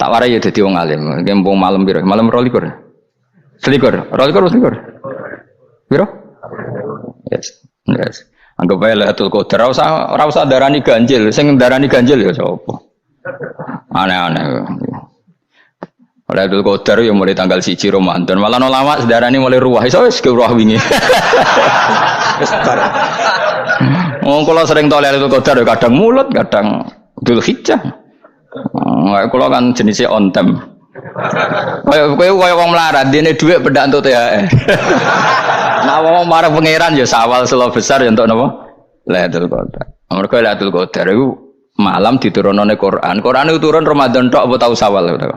Tak warai ya dadi wong alim. Kempung malam piro? Malam 22. Selikur. 22 selikur. Piro? Yes. Yes. Anggap ae Lailatul Qadar ora usah darani ganjil. Sing darani ganjil ya sapa? Aneh-aneh. Lailatul Qadar ya mulai tanggal 1 Ramadan. Malah ulama sedarani mulai ruwah. Iso wis ke ruwah wingi. Wis bar. Wong kula sering tol Lailatul Qadar kadang mulut, kadang Dzulhijjah. Kula kan jenisnya on time. Kaya wong melarat, dene dhuwit pendak entuk THR. Nah wong marang pangeran ya Sawal selo besar ya entuk napa? Lailatul Qadar. Mergo Lailatul Qadar iku malam diturunane Quran. Quran itu turun Ramadan tok apa tau Sawal ta?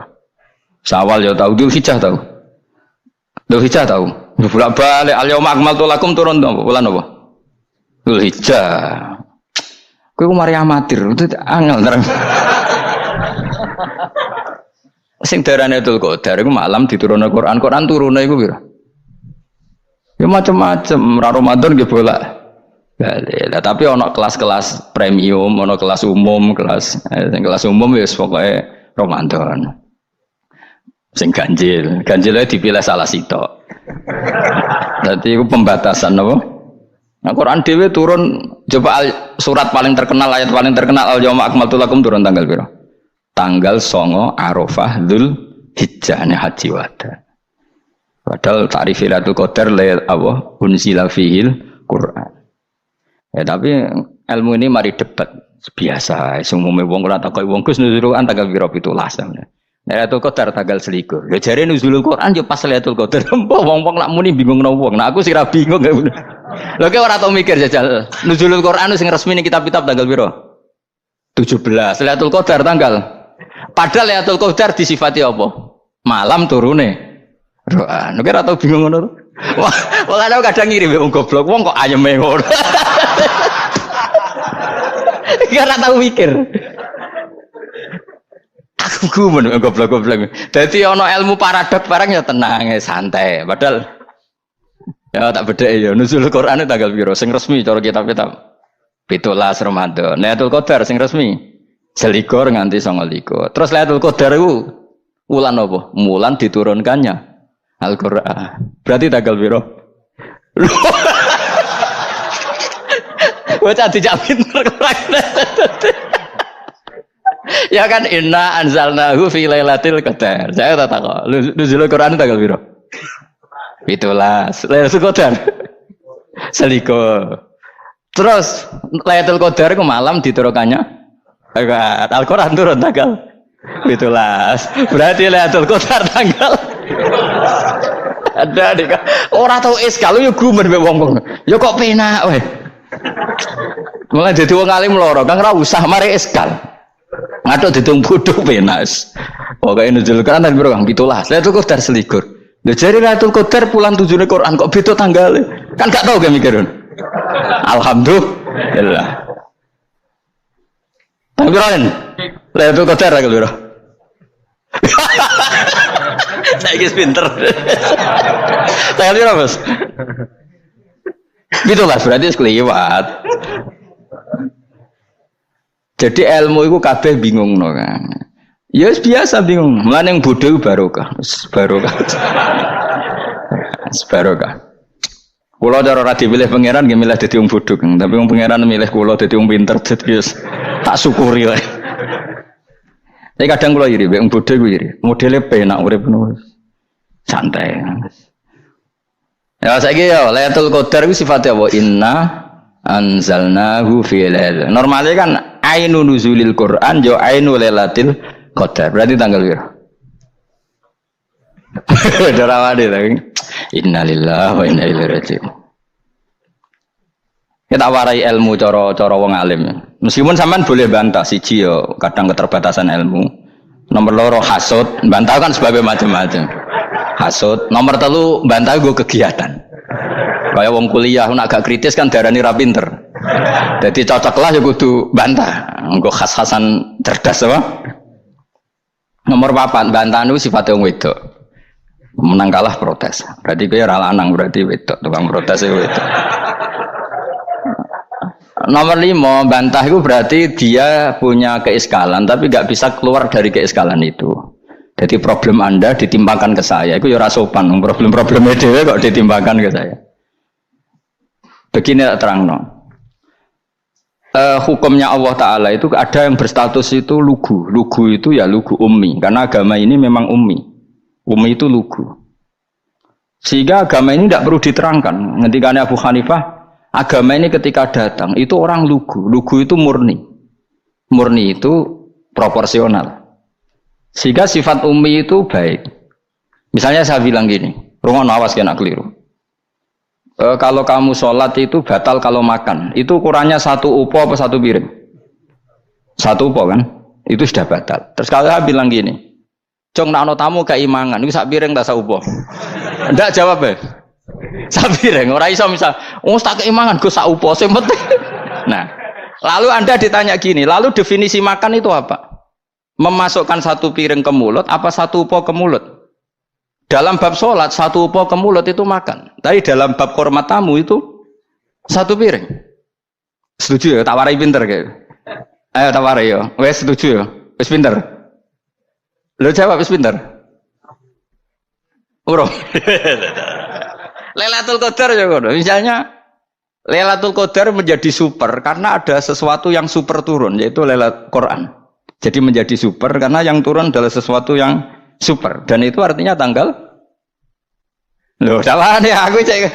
Sawal ya tau, Dzulhijjah tau. Dzulhijjah tau. Bolak-balik al-yauma akmaltu lakum turun to bulan apa? Dzulhijjah. Kowe ku mari amatir, itu angel terang. Sing darane Lailatul Qadar iku malam diturunne Quran. Quran turune iku piro? Ya macam-macam, Ramadan nggih bolak. Lah tapi ana kelas-kelas premium, ana kelas umum, kelas umum wis pokoke Ramadan. Sing ganjile dipilih salah sitok. Dadi iku pembatasan apa? Nah, Quran dhewe turun coba surat paling terkenal, ayat paling terkenal al-yauma akmaltu lakum turun tanggal piro? Tanggal 9 Arafah Dzulhijjah haji wada. Padahal ta'rif Lailatul Qadar apa unzila fihil Quran. Ya tapi ilmu ini mari debat biasa. Umume wong ora takoki wong Gus nuzul Quran tanggal piro 17. Lailatul Qadar tanggal 21. Ya jare nuzulul Quran yo pas Lailatul Qadar. Wong-wong lak muni bingung nang wong. Nah aku sira bingung. Lho kok ora tau mikir jajal. Nuzulul Quran sing resmi ning kitab-kitab tanggal piro? 17. Lailatul Qadar tanggal. Padahal Lailatul Qadar disifati apa? Malam turune. Roh, nek ora tau bingung ngono. Wong ana kadang ngirim wong goblok, wong kok ayeme ngono. Ora tau mikir. Aku gumun goblok-goblok. Dadi ana ilmu paradok barang ya tenang, ya santai. Padahal ya tak bedheki ya nuzul Quran tanggal piro sing resmi cara kitab-kitab. 17 Ramadan. Lailatul Qadar sing resmi 21 nganti 29. Terus Lailatul Qadar iku wulan apa? Wulan diturunkannya Al-Qur'an. Berarti tanggal piro? Bocah dijak pinter ya kan inna anzalnahu fi lailatul qadar. Saya tak tahu. Nuzul Quran tanggal piro? 17. Lailatul Qadar. Seliko. Terus Lailatul Qadar ku malam diturunkannya Al-Qur'an turun tanggal 17. Berarti Lailatul Qadar tanggal ada dik. Ora tau iskal yo gumen mek wong-wong. Ya kok penak wae. Mulai dadi wong alim loro, Kang ora usah mari iskal. Ngaduk ditung bodho penak. Pokoke nuzul Quran piro Kang 17. Lailatul Qadar selikur. Lha jare Lailatul Qadar pulang tujune Quran kok beda tanggale. Kan gak tau ge mikir. Alhamdulillah. Tanggalan. Lailatul Qadar tanggal piro? Saya guys pinter. Tanggal piro, Bos? 17 berarti sekeliwat. Jadi ilmu itu kabeh bingung no kan. Ya biasa bingung. Mulane yang bodoh barokah. Barokah. Barokah. Kula cara ora dipilih pangeran nggih milih dadi wong bodoh, tapi wong pangeran milih kula dadi wong pinter dadi tak syukuri wae. Tapi kadang kula iri, wong bodoh ku iri. Modele penak urip ngono. Santai. Ya saiki ya Lailatul Qadar ku sifate apa? Inna anzalnahu fi lailatul. Normale kan ainun nuzulil Quran yo ainul lailatul qadar. Berarti tanggal piro? Darawane lagi. Innalillahi wa inna ilaihi raji'un. Kita warai ilmu cara wong alim. Meskipun sampean boleh bantah siji yo kadang keterbatasan ilmu. Nomor loro hasud, bantah kan sebabnya macam-macam. Hasud. Nomor 3 bantah gue kegiatan. Kayak wong kuliah nak agak kritis kan darani ra pinter. Jadi cocok lah ya kudu bantah. Engko khas-khasan cerdas apa? Nomor 4 bantahan itu sifatnya wong wedok. Menang kalah protes. Berarti kowe ora lanang berarti wedok, tukang protes itu wedok. Nomor 5 bantah itu berarti dia punya keiskalan tapi enggak bisa keluar dari keiskalan itu. Jadi problem Anda ditimpakan ke saya, itu ya ora sopan. Problem-problemnya dhewe kok ditimpakan ke saya. Begini tak terang no. Hukumnya Allah Ta'ala itu ada yang berstatus itu lugu. Lugu itu ya lugu ummi. Karena agama ini memang ummi. Ummi itu lugu. Sehingga agama ini tidak perlu diterangkan. Ngendikane Abu Hanifah, agama ini ketika datang itu orang lugu. Lugu itu murni. Murni itu proporsional. Sehingga sifat ummi itu baik. Misalnya saya bilang gini, rungono awas kena keliru. Kalau kamu sholat itu batal kalau makan. Itu ukurannya 1 upo apa 1 piring? 1 upo kan? Itu sudah batal. Terus kalau saya bilang gini, Cong nak tamu keimangan, itu 1 piring tak 1 upo. Ndak jawab ya? 1 piring. Orang iso misal, tak keimangan gue 1 upo. Nah, lalu Anda ditanya gini, lalu definisi makan itu apa? Memasukkan 1 piring ke mulut apa 1 upo ke mulut? Dalam bab sholat 1 upo ke mulut itu makan. Tapi dalam bab hormat tamu itu 1 piring. Setuju ya? Tak warai pinter kayak. Ayo tak warai ya. Wes setuju ya? Wes pinter. Lo jawab wes pinter. Urung. Lailatul Qadar ya kono. Misalnya Lailatul Qadar menjadi super karena ada sesuatu yang super turun yaitu Lailatul Quran. Jadi menjadi super karena yang turun adalah sesuatu yang super dan itu artinya tanggal. Loh, salah ya aku cek.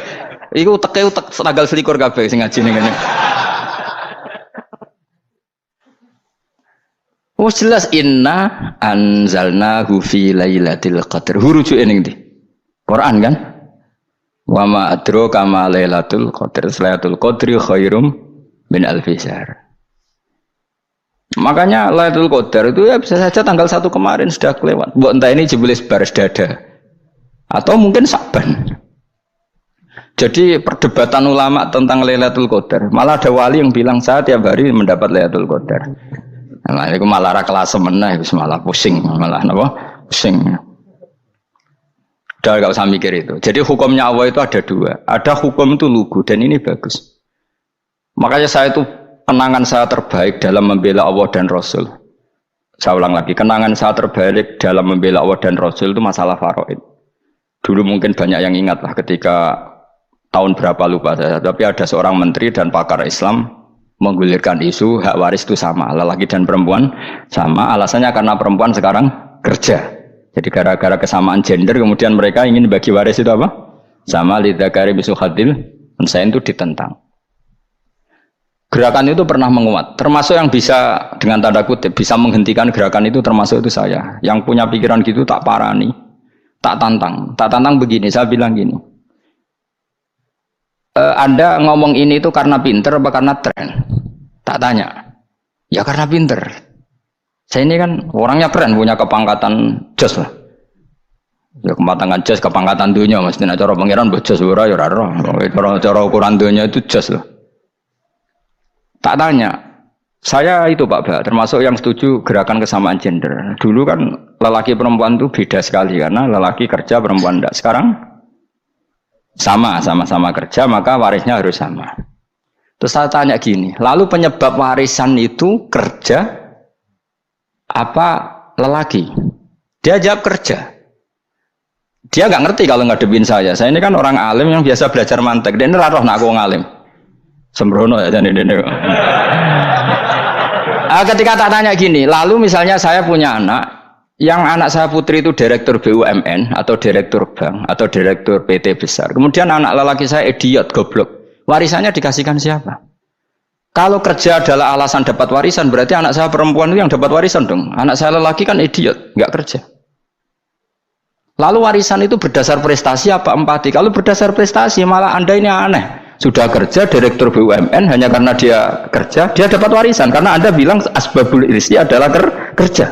Iku teke tanggal 21 kabeh sing ngaji ning kene. Oh jelas inna anzalnahu fi lailatul qadar. Hurujuke ning ndi? Quran kan? Wa ma adraka ma lailatul qadar. Lailatul qadri khairum min alfi syahr. Makanya Lailatul Qadar itu ya bisa saja tanggal 1 kemarin sudah kelewat. Mbok entah ini jebelis baris dada atau mungkin Sa'ban. Jadi perdebatan ulama tentang Lailatul Qadar, malah ada wali yang bilang saya tiap hari mendapat Lailatul Qadar. Nah, itu malah ra kelas meneh, malah pusing, malah napa? Pusing. Udah enggak usah mikir itu. Jadi hukumnya Allah itu ada 2. Ada hukum itu lugu dan ini bagus. Makanya saya itu kenangan saya terbaik dalam membela Allah dan Rasul. Saya ulang lagi, kenangan saya terbaik dalam membela Allah dan Rasul itu masalah faraid. Dulu mungkin banyak yang ingat lah ketika tahun berapa lupa saya, tapi ada seorang menteri dan pakar Islam menggulirkan isu hak waris itu sama, lelaki dan perempuan sama, alasannya karena perempuan sekarang kerja. Jadi gara-gara kesamaan gender kemudian mereka ingin bagi waris itu apa? Sama lidzakari mislu hadzil unsayain itu ditentang. Gerakan itu pernah menguat, termasuk yang bisa dengan tanda kutip bisa menghentikan gerakan itu termasuk itu saya. Yang punya pikiran gitu tak parani, tak tantang begini. Saya bilang gini, Anda ngomong ini itu karena pinter apa karena tren? Tak tanya, ya karena pinter. Saya ini kan orangnya keren, punya kepangkatan jos lah. Ya kepangkatan jos, kepangkatan dunia, mesti cara pangeran bojos ora ya ora. Cara ukuran dunia itu jos lah. Tak tanya, saya itu Pak Ba, termasuk yang setuju gerakan kesamaan gender. Dulu kan lelaki perempuan itu beda sekali karena lelaki kerja perempuan tidak. Sekarang sama-sama kerja maka warisnya harus sama. Terus saya tanya gini, lalu penyebab warisan itu kerja apa lelaki? Dia jawab kerja. Dia nggak ngerti kalau ngadepin saya. Saya ini kan orang alim yang biasa belajar mantek. Dia ini roh nak aku ngalim. Sembrono ya jadi ini. Ketika tak tanya gini, lalu misalnya saya punya anak, yang anak saya putri itu direktur BUMN atau direktur bank atau direktur PT besar. Kemudian anak lelaki saya idiot, goblok. Warisannya dikasihkan siapa? Kalau kerja adalah alasan dapat warisan, berarti anak saya perempuan itu yang dapat warisan dong. Anak saya lelaki kan idiot, nggak kerja. Lalu warisan itu berdasar prestasi apa empati? Kalau berdasar prestasi malah Anda ini aneh. Sudah kerja direktur BUMN hanya karena dia kerja, dia dapat warisan karena Anda bilang asbabul irsi adalah kerja.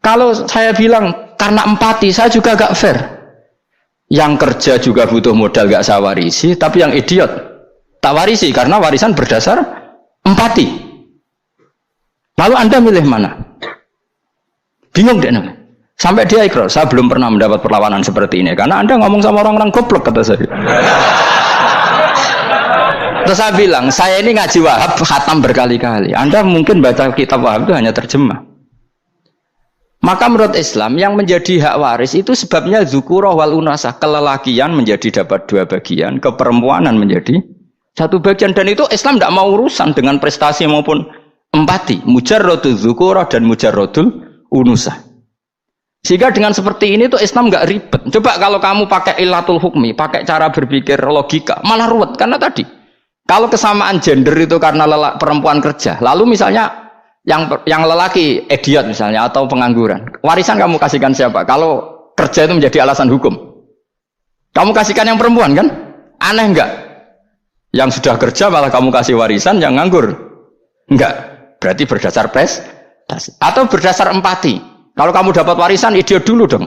Kalau saya bilang karena empati, saya juga gak fair. Yang kerja juga butuh modal gak saya warisi, tapi yang idiot tak warisi karena warisan berdasar empati. Lalu Anda milih mana? Bingung deh namanya. Sampai dia ikrar, saya belum pernah mendapat perlawanan seperti ini karena Anda ngomong sama orang-orang goblok kata saya. Terus saya bilang, saya ini ngaji Wahab khatam berkali-kali. Anda mungkin baca kitab Wahab itu hanya terjemah. Maka menurut Islam yang menjadi hak waris itu sebabnya dzukurah wal unasah, kelelakian menjadi dapat 2 bagian, keperempuanan menjadi 1 bagian, dan itu Islam tidak mau urusan dengan prestasi maupun empati, mujarradul dzukurah dan mujarradul unusah. Sehingga dengan seperti ini tuh Islam nggak ribet. Coba kalau kamu pakai ilatul hukmi, pakai cara berpikir logika, malah ruwet. Karena tadi, kalau kesamaan gender itu karena perempuan kerja, lalu misalnya yang lelaki idiot misalnya atau pengangguran, warisan kamu kasihkan siapa? Kalau kerja itu menjadi alasan hukum, kamu kasihkan yang perempuan kan? Aneh enggak? Yang sudah kerja malah kamu kasih warisan yang nganggur? Enggak. Berarti berdasar prestasi atau berdasar empati. Kalau kamu dapat warisan, idiot dulu dong.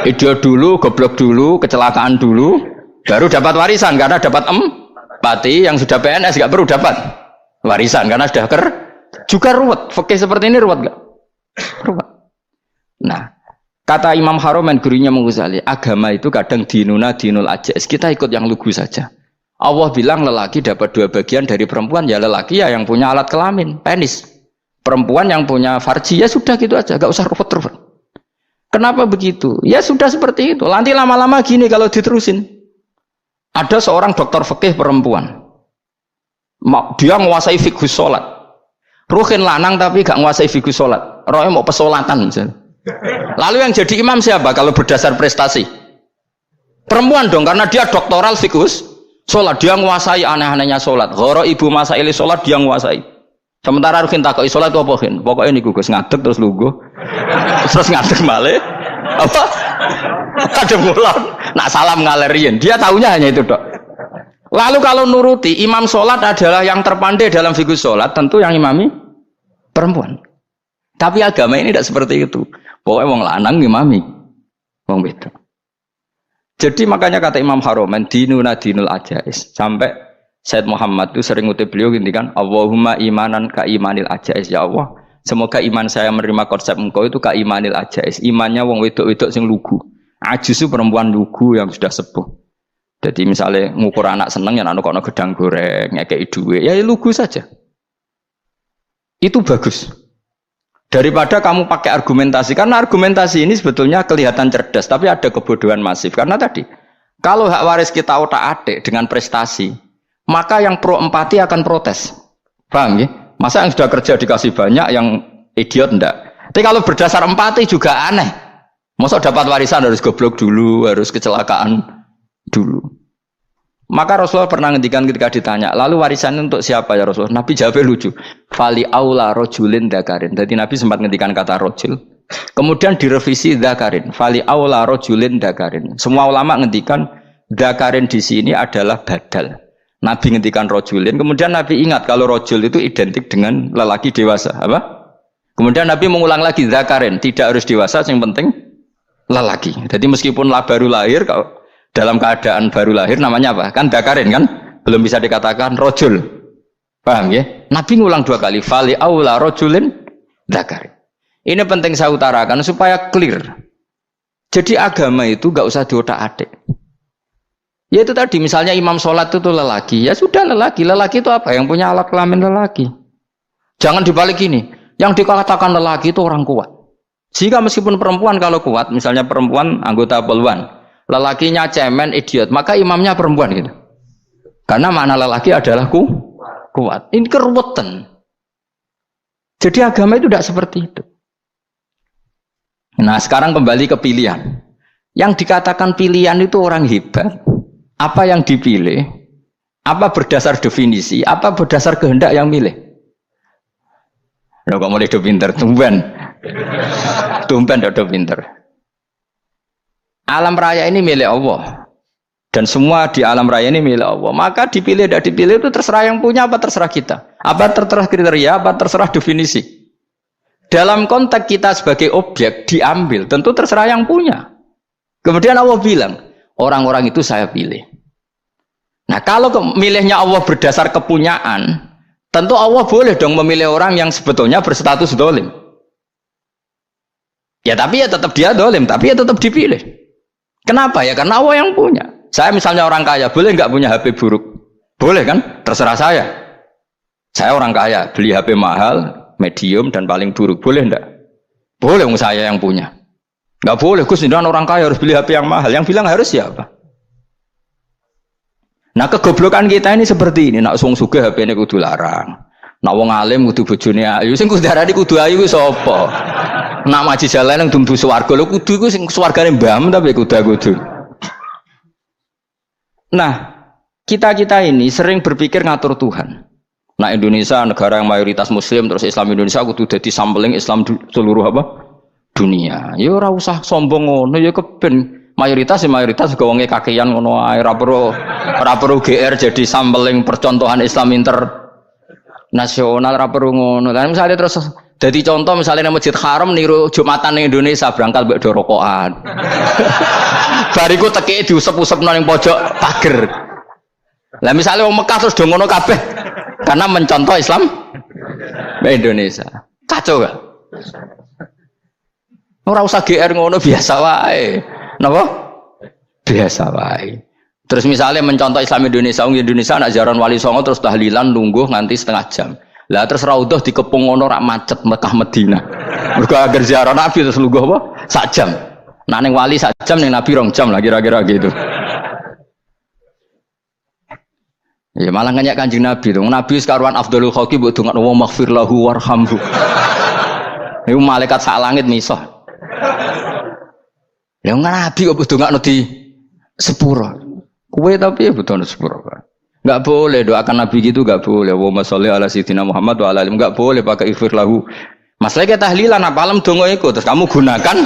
Idiot dulu, goblok dulu, kecelakaan dulu, baru dapat warisan karena dapat empati. Yang sudah PNS nggak perlu dapat warisan karena sudah juga ruwet. Fikih seperti ini ruwet nggak? Ruwet. Nah, kata Imam Haromen gurunya Ghazali, agama itu kadang dinuna dinul ajais. Kita ikut yang lugu saja. Allah bilang lelaki dapat 2 bagian dari perempuan, ya lelaki ya yang punya alat kelamin, penis. Perempuan yang punya farji, ya sudah gitu aja, gak usah ruwet-ruwet. Kenapa begitu? Ya sudah seperti itu. Nanti lama-lama gini kalau diterusin. Ada seorang dokter fikih perempuan. Dia menguasai fikih sholat. Ruhin lanang tapi gak menguasai fikih sholat. Rohnya mau pesolatan misalnya. Lalu yang jadi imam siapa kalau berdasar prestasi? Perempuan dong, karena dia doktoral fikih sholat. Dia menguasai aneh-anehnya sholat. Ghoro ibu masaili sholat dia menguasai. Sementara Rukin takoki sholat itu apa Rukin? Pokoknya ini Gus ngadeg terus lugu, terus ngadeg balik, apa? Ada mulan, nak salam ngalerin. Dia tahunya hanya itu dok. Lalu kalau nuruti imam sholat adalah yang terpandai dalam fikih sholat, tentu yang imami perempuan. Tapi agama ini tidak seperti itu. Pokoknya wong lanang imami, wong beda. Jadi makanya kata Imam Haromen dinuna dinul ajais, sampai Said Muhammad itu sering ngutip beliau gini kan, Allahumma imanan ka imanil ajais, ya Allah semoga iman saya menerima konsep engkau itu ka imanil ajais, imannya wong wedok-wedok sing lugu, ajis itu perempuan lugu yang sudah sepuh. Jadi misalnya ngukur anak seneng ya anak kono gedang goreng ngekei duwe, ya lugu saja, itu bagus daripada kamu pakai argumentasi, karena argumentasi ini sebetulnya kelihatan cerdas tapi ada kebodohan masif. Karena tadi kalau hak waris kita otak-atik dengan prestasi, maka yang pro empati akan protes. Paham ya? Masa yang sudah kerja dikasih banyak, yang idiot enggak? Tapi kalau berdasar empati juga aneh. Masa dapat warisan harus goblok dulu, harus kecelakaan dulu. Maka Rasulullah pernah ngendikan ketika ditanya, lalu warisan untuk siapa ya Rasulullah? Nabi jawabnya lucu. Fali aula rojulin dakarin. Jadi Nabi sempat ngendikan kata rojul. Kemudian direvisi dakarin. Fali aula rojulin dakarin. Semua ulama ngendikan dakarin di sini adalah badal. Nabi ngendikan rojulin, kemudian Nabi ingat kalau rojul itu identik dengan lelaki dewasa, apa? Kemudian Nabi mengulang lagi zakarin, tidak harus dewasa, yang penting lelaki. Jadi meskipun baru lahir, kalau dalam keadaan baru lahir namanya apa? Kan zakarin kan? Belum bisa dikatakan rojul. Paham ya? Nabi ngulang 2 kali, fali aula rojulin zakarin. Ini penting saya utarakan supaya clear. Jadi agama itu gak usah diotak-atik. Ya itu tadi misalnya imam sholat itu lelaki, ya sudah lelaki. Lelaki itu apa? Yang punya alat kelamin lelaki. Jangan dibalik ini. Yang dikatakan lelaki itu orang kuat. Jika meskipun perempuan kalau kuat, misalnya perempuan anggota poluan, lelakinya cemen, idiot, maka imamnya perempuan gitu. Karena makna lelaki adalah kuat. Ini keruwetan. Jadi agama itu tidak seperti itu. Nah sekarang kembali ke pilihan. Yang dikatakan pilihan itu orang hebat. Apa yang dipilih, apa berdasar definisi, apa berdasar kehendak yang milih. Loh kok mulai do pinter, tumben do pinter. Alam raya ini milik Allah, dan semua di alam raya ini milik Allah. Maka dipilih tidak dipilih itu terserah yang punya, apa terserah kita, apa terserah kriteria, apa terserah definisi. Dalam konteks kita sebagai objek diambil, tentu terserah yang punya. Kemudian Allah bilang, orang-orang itu saya pilih. Nah kalau milihnya Allah berdasar kepunyaan, tentu Allah boleh dong memilih orang yang sebetulnya berstatus dolim. Ya tapi ya tetap dia dolim, tapi ya tetap dipilih. Kenapa ya? Karena Allah yang punya. Saya misalnya orang kaya, boleh nggak punya HP buruk? Boleh kan? Terserah saya. Saya orang kaya, beli HP mahal, medium dan paling buruk. Boleh nggak? Boleh saya yang punya. Enggak boleh Gus, ini orang kaya harus beli HP yang mahal. Yang bilang harus siapa? Nah, kegoblokan kita ini seperti ini. Nak wong sugih HP-ne kudu larang. Nak wong alim kudu bojone ayu. Sing kudu darani kudu ayu ku sapa? Nak maji jalan nang dumdu swarga lho kudu iku sing swargane mbahmu tapi kudu. Nah, kita ini sering berpikir ngatur Tuhan. Nah, Indonesia negara yang mayoritas muslim terus Islam Indonesia kudu dadi sampling Islam seluruh apa? Dunia. Ya ora usah sombong ngono ya keben mayoritas juga wonge kakean ngono ae ora perlu GR jadi sampling percontohan Islam internasional ora perlu ngono. Lah misalnya terus jadi contoh misalnya nang Masjid Haram niru Jumatan ning Indonesia berangkat mbek do rokokan. Bariku teki diusep-usepno ning pojok pager. Lah misalnya wong Mekah terus do ngono kabeh karena mencontoh Islam Indonesia. Kacau gak? Ora usah GR ngono biasa wae. Napa? Biasa wae. Terus misalnya mencontoh Islam Indonesia, Indonesia nak jaran Wali Songo terus tahlilan nunggu nganti setengah jam. Lah terus raudhah dikepung ngono rak macet Mekah Madinah. Mergo agar ziarah Nabi terus lungguh apa? Sak jam. Nah ning wali sak jam ning Nabi 2 jam lah kira-kira gitu. Ya malah nganyak Kanjeng Nabi tuh. Nabi sekaruan afdhalul khalqi mbok dongakno wa maghfir lahu warhamhu. Niku malaikat sak langit misah. Ya Nabi kok ndongakno di sepuro. Kowe tapi ya butuh sepuro. Enggak boleh doakan Nabi gitu, enggak boleh. Wa sholli ala sayyidina Muhammad wa ala alihi, enggak boleh pakai ighfir lahu. Masalahnya tahlilan apa alam donga iku terus kamu gunakan.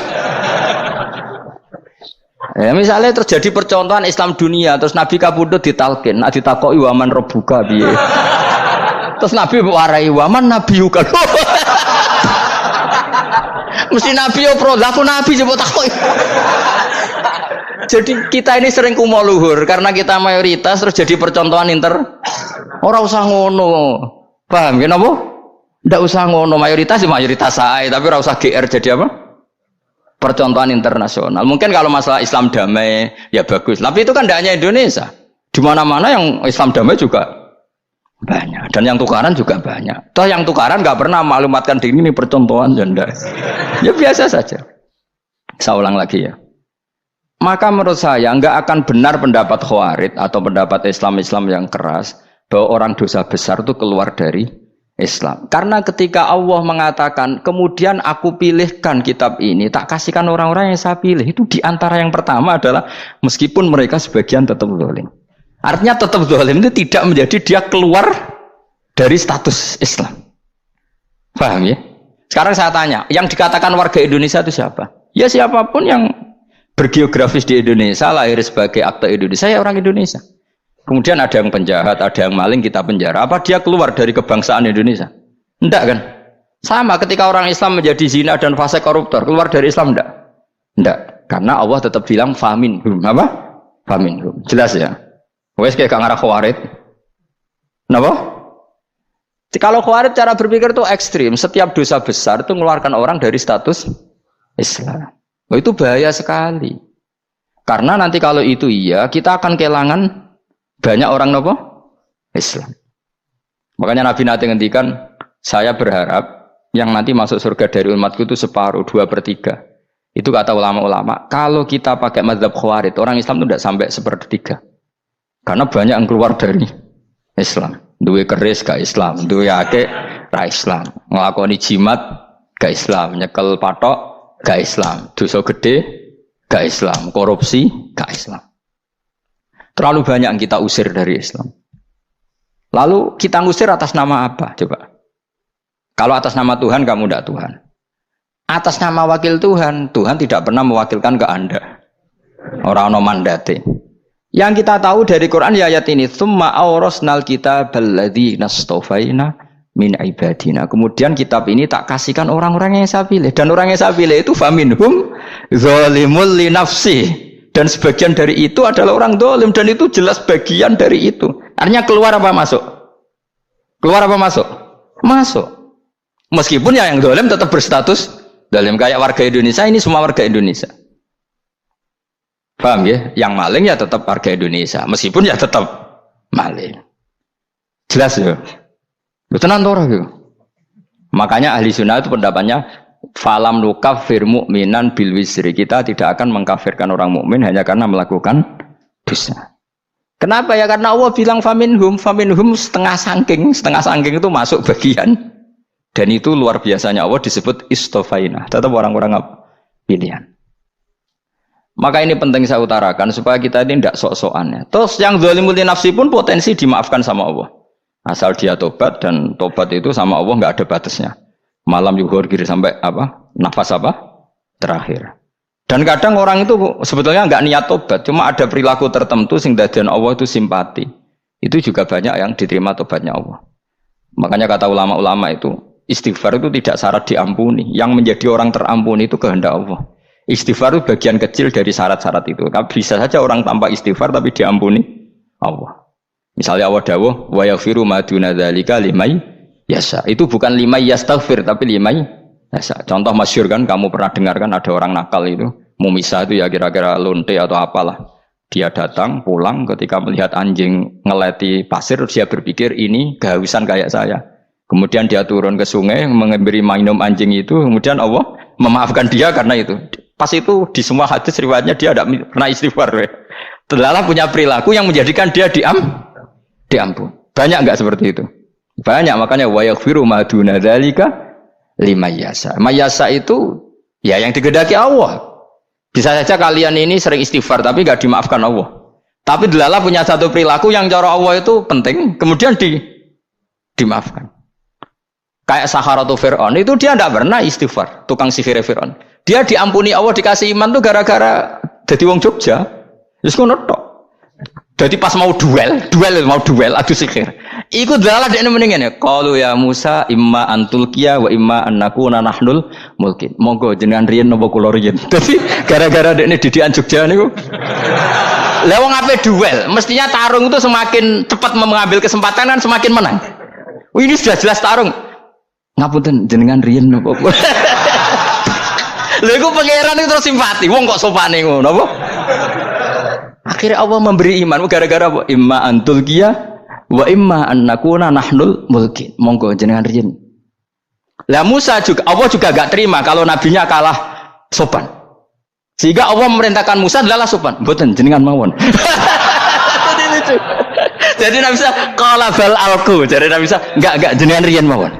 Ya misalnya terjadi percontohan Islam dunia terus Nabi kapundhut ditalkin, nak ditakoki waman rabbuka piye. Terus Nabi warai waman nabiyuka. Mesti Nabi yo pro, lah aku Nabi coba takoki. Jadi kita ini sering kumo luhur karena kita mayoritas terus jadi percontohan Ora usah ngono. Paham ya napa? Ndak usah ngono, mayoritas sae, tapi ora usah GR jadi apa? Percontohan internasional. Mungkin kalau masalah Islam damai ya bagus. Tapi itu kan tidak hanya Indonesia. Di mana-mana yang Islam damai juga banyak dan yang tukaran juga banyak. Toh yang tukaran nggak pernah maklumatkan diri ini percontohan janda. Ya biasa saja. Saya ulang lagi ya. Maka menurut saya nggak akan benar pendapat Khawarij atau pendapat Islam yang keras bahwa orang dosa besar itu keluar dari Islam. Karena ketika Allah mengatakan kemudian aku pilihkan kitab ini tak kasihkan orang-orang yang saya pilih, itu diantara yang pertama adalah meskipun mereka sebagian tetap zalim. Artinya tetap zalim itu tidak menjadi dia keluar dari status Islam. Paham ya? Sekarang saya tanya, yang dikatakan warga Indonesia itu siapa? Ya siapapun yang bergeografis di Indonesia, lahir sebagai akte Indonesia, ya orang Indonesia. Kemudian ada yang penjahat, ada yang maling, kita penjara. Apa dia keluar dari kebangsaan Indonesia? Enggak kan? Sama ketika orang Islam menjadi zina dan fasik koruptor, keluar dari Islam enggak? Enggak. Karena Allah tetap bilang faminhum. Apa? Faminhum. Jelas ya? Wes kayak gak ngarah Khawarij. Kenapa? Kalau Khawarij cara berpikir itu ekstrim. Setiap dosa besar itu mengeluarkan orang dari status Islam. Oh, itu bahaya sekali. Karena nanti kalau itu iya, kita akan kehilangan banyak orang nopo Islam. Makanya Nabi nanti ngendikan, saya berharap yang nanti masuk surga dari umatku itu separuh, 2/3. Itu kata ulama-ulama. Kalau kita pakai mazhab Khawarij, orang Islam itu tidak sampai 1/3. Karena banyak yang keluar dari Islam. Duwe keris gak Islam, duwe akeh ra Islam, nglakoni jimat gak Islam, nyekel patok gak Islam, dosa gede gak Islam, korupsi gak Islam. Terlalu banyak yang kita usir dari Islam. Lalu kita ngusir atas nama apa? Coba. Kalau atas nama Tuhan kamu tidak Tuhan. Atas nama wakil Tuhan, Tuhan tidak pernah mewakilkan ke Anda. Orang-orang mandate. Yang kita tahu dari Quran ya ayat ini, tsumma awrasnal kitabal ladzina astafaina min ibadina. Kemudian kitab ini tak kasihkan orang-orang yang saya pilih, dan orang yang saya pilih itu faminhum zalimul li nafsi, dan sebagian dari itu adalah orang zalim, dan itu jelas bagian dari itu. Artinya keluar apa masuk? Keluar apa masuk? Masuk. Meskipun ya yang zalim tetap berstatus zalim, kayak warga Indonesia ini semua warga Indonesia. Paham ya? Yang maling ya tetap warga Indonesia, meskipun ya tetap maling. Jelas ya? Betul nanti gitu. Makanya ahli sunnah itu pendapatnya falam nukafir mu'minan bil wisri. Kita tidak akan mengkafirkan orang mukmin hanya karena melakukan dosa. Kenapa ya? Karena Allah bilang faminhum setengah sangking itu masuk bagian. Dan itu luar biasanya Allah disebut istofaina. Tetap orang-orang apa? Pilihan. Maka ini penting saya utarakan supaya kita ini tidak sok-sokan. Terus yang zalimul nafsi pun potensi dimaafkan sama Allah. Asal dia tobat, dan tobat itu sama Allah nggak ada batasnya. Malam yuhur kiri sampai apa? Nafas apa? Terakhir. Dan kadang orang itu sebetulnya nggak niat tobat, cuma ada perilaku tertentu sing dadian Allah itu simpati. Itu juga banyak yang diterima tobatnya Allah. Makanya kata ulama-ulama itu, istighfar itu tidak syarat diampuni. Yang menjadi orang terampuni itu kehendak Allah. Istighfar itu bagian kecil dari syarat-syarat itu. Bisa saja orang tanpa istighfar tapi diampuni Allah. Misalnya Allah dawuh, wa yaghfiru ma duna dzalika liman yasha. Itu bukan liman yastaghfir tapi liman yasha. Contoh masyhur kan, kamu pernah dengar kan, ada orang nakal itu, Mumisa itu ya kira-kira lonte atau apalah. Dia datang pulang ketika melihat anjing ngeleti pasir, dia berpikir ini kehausan kayak saya. Kemudian dia turun ke sungai memberi minum anjing itu, kemudian Allah memaafkan dia karena itu. Pas itu di semua hadis riwayatnya dia tidak pernah istighfar. Terlalu punya perilaku yang menjadikan dia diampun. Banyak enggak seperti itu? Banyak, makanya wa yaghfiru ma duna dzalika liman yasha. Mayasa itu ya yang digedaki Allah. Bisa saja kalian ini sering istighfar tapi enggak dimaafkan Allah. Tapi delala punya satu perilaku yang cara Allah itu penting, kemudian dimaafkan. Kayak Saharatu Fir'aun itu dia tidak pernah istighfar, tukang sihir Fir'aun. Dia diampuni Allah, dikasih iman tuh gara-gara jadi wong Jogja. Wis ngono tok. Jadi pas mau duel adu sihir. Iku dalah dekne mendingan ya. Qalu ya Musa imma antulqiya wa imma annakuna nahnul mulkin. Monggo jenengan riyen napa kula riyen. Dadi gara-gara dekne didikan Jogja niku. Lah wong ape duel, mestinya tarung itu semakin cepat mengambil kesempatan kan semakin menang. Ini sudah jelas tarung. Ngapunten jenengan riyen napa. Lha iku pangeran itu terus simpati. Wong kok sopane ngono apa? Akhirnya Allah memberi iman gara-gara apa? Imma antulqiya wa imma annakuna nahnul mulkin. Monggo jenengan riyen. Lah Musa juga, Allah juga gak terima kalau nabinya kalah sopan. Sehingga Allah memerintahkan Musa adalah sopan. Mboten jenengan mawon. Jadi Nabi Musa qala bal alqu. Jadi Nabi Musa enggak jenengan riyen mawon.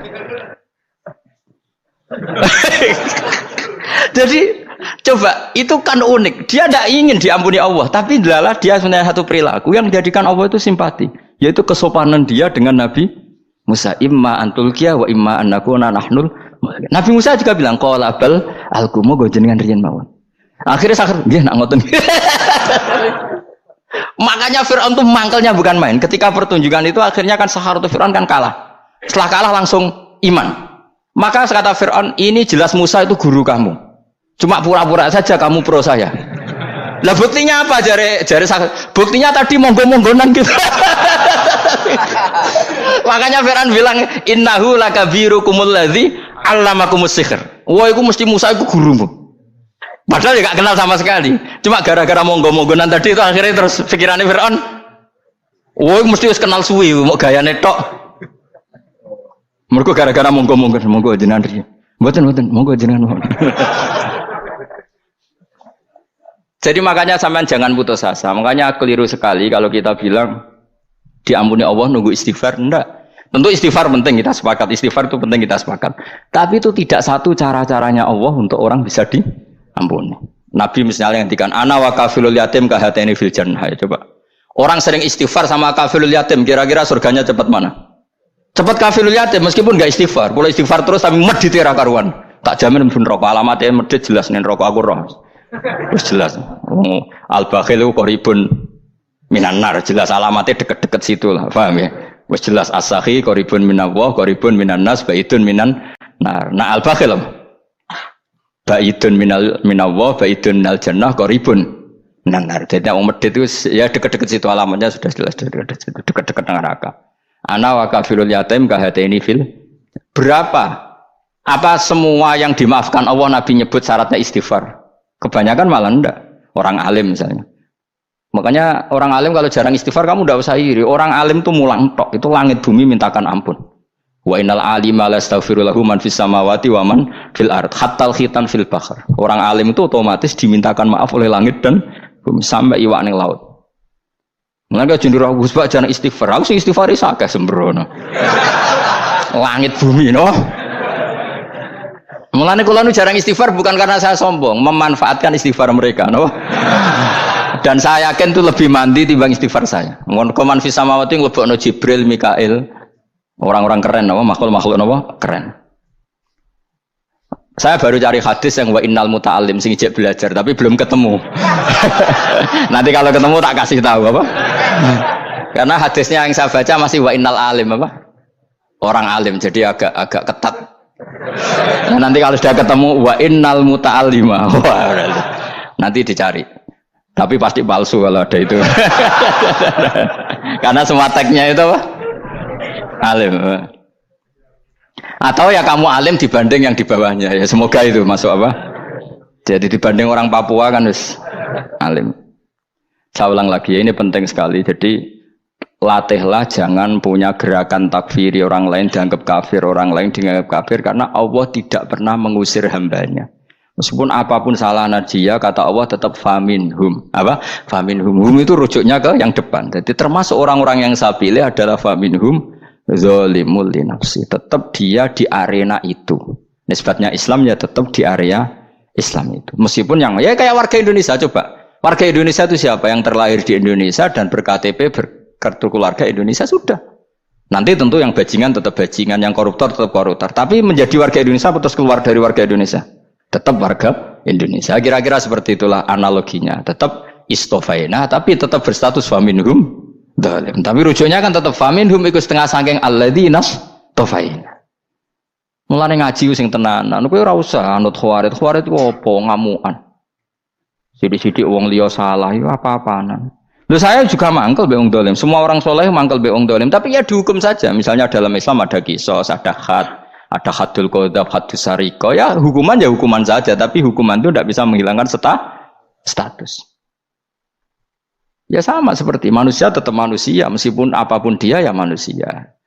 Jadi coba, itu kan unik. Dia tidak ingin diampuni Allah, tapi adalah dia sebenarnya satu perilaku yang menjadikan Allah itu simpati, yaitu kesopanan dia dengan Nabi Musa. Imma antulqiya wa imma annakuna nahnul. Nabi Musa juga bilang qala bal alqu, moga jenengan riyen mawon. Akhirnya sakit, nggih nak ngoten. Makanya Fir'aun itu mangkelnya bukan main. Ketika pertunjukan itu akhirnya kan Saharatu Fir'aun kan kalah. Setelah kalah langsung iman. Maka kata Fir'aun, ini jelas Musa itu guru kamu. Cuma pura-pura saja kamu pro saya. Lah buktinya apa? Jare buktinya tadi monggo-monggonan gitu. Makanya Fir'aun bilang innahu lakabirukumul ladzi 'allamakumus sihr. Wah, itu mesti Musa itu gurumu. Padahal ya gak kenal sama sekali. Cuma gara-gara monggo-monggonan tadi itu akhirnya terus pikirannya Fir'aun. Wah, mesti harus kenal suwi, mau gayane tok. Mergo gara-gara monggo jenengan riyen. Mboten monggo jenengan mawon. Jadi makanya sampean jangan putus asa. Makanya keliru sekali kalau kita bilang diampuni Allah nunggu istighfar. Enggak. Tentu istighfar penting, kita sepakat. Istighfar itu penting, kita sepakat. Tapi itu tidak satu cara-caranya Allah untuk orang bisa diampuni. Nabi misalnya ngendikan ana wa kafilul yatim kahateni fil jannah. Coba. Orang sering istighfar sama kafilul yatim, kira-kira surganya cepat mana? Cepat kafilul yatim meskipun enggak istighfar. Kalau istighfar terus tapi medit ra karuan. Tak jamin pun rokok alamatnya medit jelas nih rokok aku roh. Terus jelas. Al-bakhil qaribun minan nar, jelas alamatnya deket-deket situ lah, paham ya? Wis jelas as-sakhi qaribun minallah, qaribun minan nas, baidun minan nar. Nah al-bakhil baidun minallah, baidun minal jannah, qaribun minan nar. Jadi wong medit itu ya deket-deket situ alamatnya sudah jelas deket-deket neraka. Ana wa kafirul yatim kahateni fil. Berapa? Apa semua yang dimaafkan Allah Nabi nyebut syaratnya istighfar? Kebanyakan malah enggak. Orang alim misalnya. Makanya orang alim kalau jarang istighfar kamu enggak usah iri. Orang alim tuh mulang tok, itu langit bumi mintakan ampun. Wa innal alima la astaghfiru lahu man fis samawati wa man fil ard hatta al khitan fil bahr. Orang alim itu otomatis dimintakan maaf oleh langit dan bumi sampai iwak ning laut. Mengapa jendur Gus Pak jangan istighfar. Aku sing istighfar iso akeh sembrono. Langit bumi no. Mulane kula nu jarang istighfar bukan karena saya sombong, memanfaatkan istighfar mereka no. Dan saya yakin itu lebih mandi timbang istighfar saya. Mun koman fis samawati nglebokno Jibril, Mikail, orang-orang keren no, makhluk-makhluk no, keren. Saya baru cari hadis yang wa innal muta'allim sing ijek belajar tapi belum ketemu. Nanti kalau ketemu tak kasih tahu apa? Karena hadisnya yang saya baca masih wa innal alim apa? Orang alim jadi agak ketat. Nah, nanti kalau sudah ketemu wa innal muta'allima. Nanti dicari. Tapi pasti palsu kalau ada itu. Karena semua teksnya itu apa? Alim. Atau ya kamu alim dibanding yang di bawahnya ya semoga itu masuk apa? Jadi dibanding orang Papua kan harus alim. Saya ulang lagi ya, ini penting sekali. Jadi latihlah jangan punya gerakan takfiri orang lain dianggap kafir, orang lain dianggap kafir karena Allah tidak pernah mengusir hambanya. Meskipun apapun salah najiyah kata Allah tetap faminhum. Apa? Faminhum. Hum itu rujuknya ke yang depan. Jadi termasuk orang-orang yang saya pilih adalah faminhum zalimul li nafsi, tetap dia di arena itu. Nisbatnya Islam ya tetap di area Islam itu. Meskipun yang ya kayak warga Indonesia coba. Warga Indonesia itu siapa yang terlahir di Indonesia dan berKTP berkartu keluarga Indonesia sudah. Nanti tentu yang bajingan tetap bajingan, yang koruptor tetap koruptor. Tapi menjadi warga Indonesia atau keluar dari warga Indonesia? Tetap warga Indonesia. Kira-kira seperti itulah analoginya. Tetap istofaina tapi tetap berstatus faminhum dalim. Tapi rujuknya kan tetap faminhum iku setengah saking alladzinas tofain. Mulane ngaji sing tenanan, kowe ora usah anut khawarit. Khawarit ku apa ngamukan. Sithik-sithik wong liya salah iku apa-apanan. Lho saya juga mangkel be wong dolim. Semua orang soleh mangkel be wong dolim, tapi ya dihukum saja. Misalnya dalam Islam ada qisas, ada had, ada hadul qadzaf, hadus sarika. Ya hukuman saja, tapi hukuman itu tidak bisa menghilangkan status. Ya sama seperti manusia tetap manusia, meskipun apapun dia ya manusia.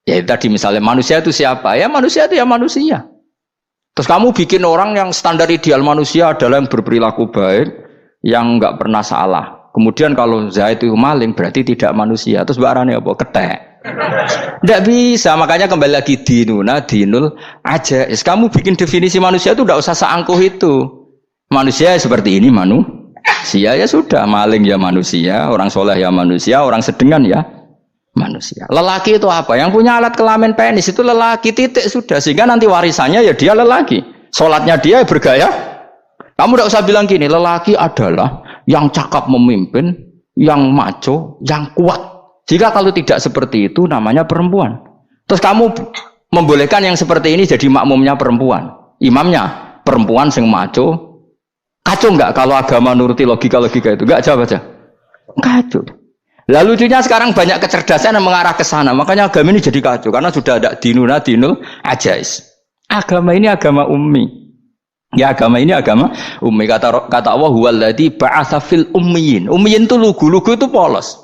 Ya tadi misalnya manusia itu siapa? Ya manusia itu ya manusia. Terus kamu bikin orang yang standar ideal manusia adalah yang berperilaku baik, yang enggak pernah salah. Kemudian kalau Zaid itu maling berarti tidak manusia. Terus barangnya apa? Ketek. Tidak bisa, makanya kembali lagi dinul aja. Kamu bikin definisi manusia itu tidak usah seangkuh itu. Manusia seperti ini manusia ya sudah, maling ya manusia, orang soleh ya manusia, orang sedengan ya manusia. Lelaki itu apa? Yang punya alat kelamin penis itu lelaki, titik sudah. Sehingga nanti warisannya ya dia lelaki. Sholatnya dia bergaya. Kamu tidak usah bilang gini, lelaki adalah yang cakap memimpin, yang maco, yang kuat. Jika kalau tidak seperti itu namanya perempuan. Terus kamu membolehkan yang seperti ini jadi makmumnya perempuan, imamnya perempuan sing maco. Kacau enggak kalau agama nuruti logika-logika itu? Enggak, jawab aja. Kacau. Lalu lucunya sekarang banyak kecerdasan yang mengarah ke sana. Makanya agama ini jadi kacau karena sudah ada dinul ajais. Agama ini agama ummi. Ya agama ini agama ummi. Kata Allah huwallazi ba'atsa fil ummiyin. Ummiyin itu lugu itu polos.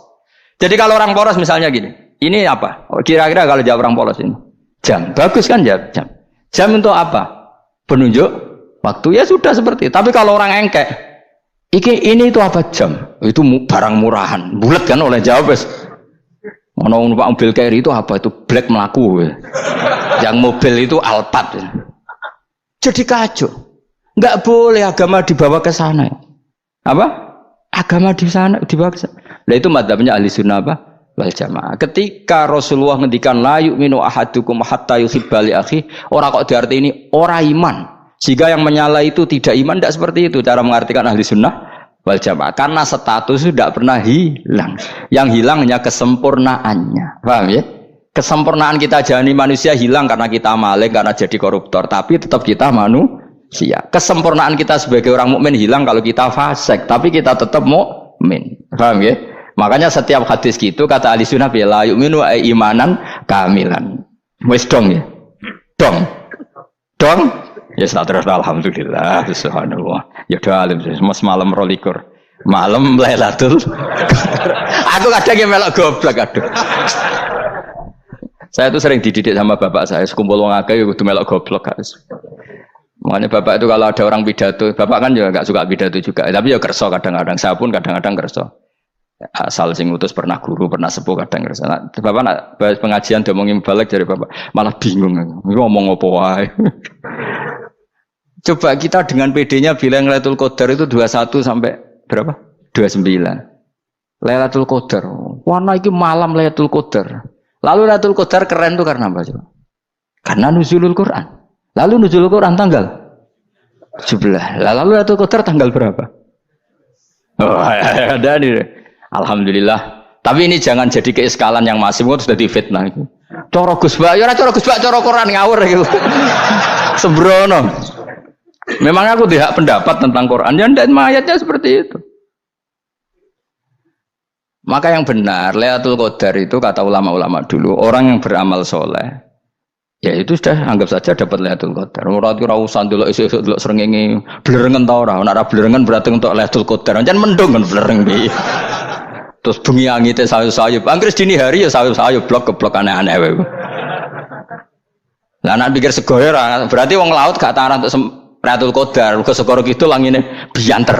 Jadi kalau orang polos misalnya gini, ini apa? Kira-kira kalau jawab orang polos ini jam. Bagus kan jawab jam. Jam untuk apa? Penunjuk waktu ya sudah seperti itu. Tapi kalau orang engkek, ini itu apa jam? Itu barang murahan. Bulat kan oleh jawab. Ono numpak mobil carry itu apa? Itu black melaku. Yang mobil itu Alphard. Jadi kacau. Enggak boleh agama dibawa ke sana. Apa? Agama di sana dibawa ke sana. Nah itu madzhabnya ahli sunnah apa? Wal jamaah. Ketika Rasulullah ngendikan la yu'minu ahadukum hatta yuhibba li akhi, ora kok diarti ini ora iman. Jika yang menyala itu tidak iman, tidak seperti itu cara mengartikan ahli sunnah wal jamaah. Karena status itu tidak pernah hilang. Yang hilang hanya kesempurnaannya. Paham ya? Kesempurnaan kita jadi manusia hilang karena kita maling, karena jadi koruptor. Tapi tetap kita manusia. Kesempurnaan kita sebagai orang mukmin hilang kalau kita fasik. Tapi kita tetap mukmin. Paham ya? Makanya setiap hadis gitu kata ahli sunnah la yu'minu imanan kamilan. Wis dong ya? Dong? Ya terus alhamdulillah subhanallah. Ya udah alim mas malam 12. Malam Lailatul. Aku kadang yang melok goblok aduh. Saya tuh sering dididik sama bapak saya, sekumpul wong akeh kudu melok goblok guys. Makanya bapak itu kalau ada orang pidato, bapak kan juga nggak suka pidato juga, tapi ya kerso kadang-kadang, saya pun kadang-kadang kerso. Asal sing utus pernah guru, pernah sepuh kadang kerso. Nah, bapak nak pengajian diomongin balik dari bapak, malah bingung, ngomong apa wae. Coba kita dengan PD-nya bilang Lailatul Qadar itu 21 sampai berapa? 29. Lailatul Qadar. Warna iki malam Lailatul Qadar. Lalu Lailatul Qadar keren tuh karena apa coba? Karena nuzulul Quran. Lalu nuzulul Quran tanggal 17. Lalu Lailatul Qadar tanggal berapa? Oh, ada nih. Alhamdulillah. Tapi ini jangan jadi keiskalan yang masif itu sudah difitnah itu. Cara Gus Bak, ya cara Gus Bak cara Quran ngawur gitu. Sembrono. Memang aku tidak pendapat tentang Quran, ya dan ayatnya seperti itu. Maka yang benar, Lailatul Qadar itu kata ulama-ulama dulu, orang yang beramal soleh, ya itu sudah anggap saja dapat Lailatul Qadar. Ora usah ndelok esuk-esuk ndelok srengenge blerengen ta ora, nek blerengen berarti untuk Lailatul Qadar. Jan mendung kan blereng piye. Terus bengi angite sayup-sayup. Anggere dini hari ya sayup-sayup blok-blok aneh-aneh wae. Lah nek pikir segoyo ora, berarti wong laut gak taran untuk Lailatul Qadar, ke segoro kidul langine bianter.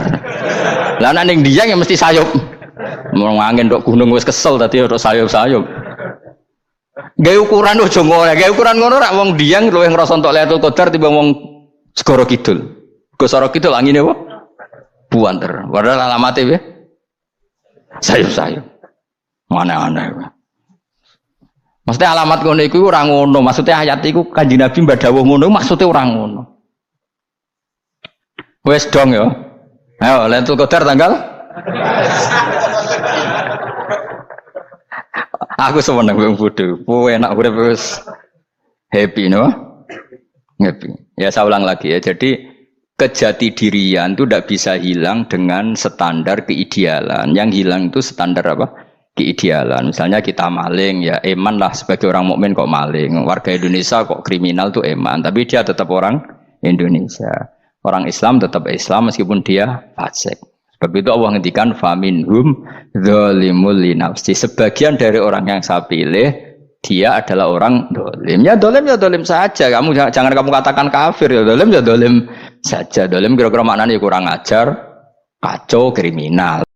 Lah nek ning Dieng ya mesti sayup. Mau angin dok gunung wis kesel tadi untuk sayup-sayup. Gaya ukuran ojo ngono, gaya ukuran ngono rak wong Dieng luwih ngrasa entuk Lailatul Qadar timbang wong segoro kidul. Ke segoro kidul angine apa? Buanter. Padahal alamate piye? Sayup-sayup. Aneh-aneh. Maksudnya alamat ngono iku ora ngono, maksudnya ayat iku Kanjeng Nabi mbak dawuh ngono, maksudnya ora ngono. Wes dong ya. Ayo Lailatul Qadar tanggal aku seneng wong bodho. Kowe enak urip wis happy no? Happy. Ya saya ulang lagi ya. Jadi kejati dirian itu tidak bisa hilang dengan standar keidealan. Yang hilang itu standar apa? Keidealan. Misalnya kita maling ya eman lah sebagai orang mukmin kok maling. Warga Indonesia kok kriminal tuh eman, tapi dia tetap orang Indonesia. Orang Islam tetap Islam meskipun dia fasik. Sebab itu Allah ngendikan faminhum dzalimul linafsi. Sebagian dari orang yang saya pilih dia adalah orang dolim. Ya dolim saja. Kamu jangan kamu katakan kafir ya dolim saja. Dolim kira-kira maknanya kurang ajar, kacau, kriminal.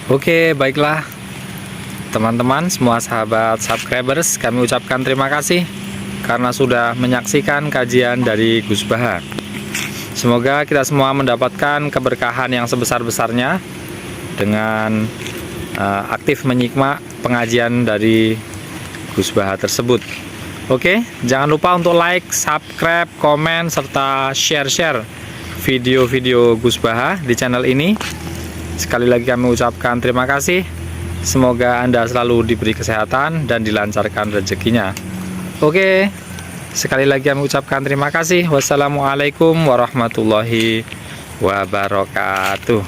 Oke, baiklah teman-teman, semua sahabat subscribers, kami ucapkan terima kasih karena sudah menyaksikan kajian dari Gus Baha. Semoga kita semua mendapatkan keberkahan yang sebesar-besarnya dengan aktif menyimak pengajian dari Gus Baha tersebut. Oke, jangan lupa untuk like, subscribe, komen, serta share video-video Gus Baha di channel ini. Sekali lagi kami ucapkan terima kasih. Semoga Anda selalu diberi kesehatan dan dilancarkan rezekinya. Oke, sekali lagi kami ucapkan terima kasih. Wassalamualaikum warahmatullahi wabarakatuh.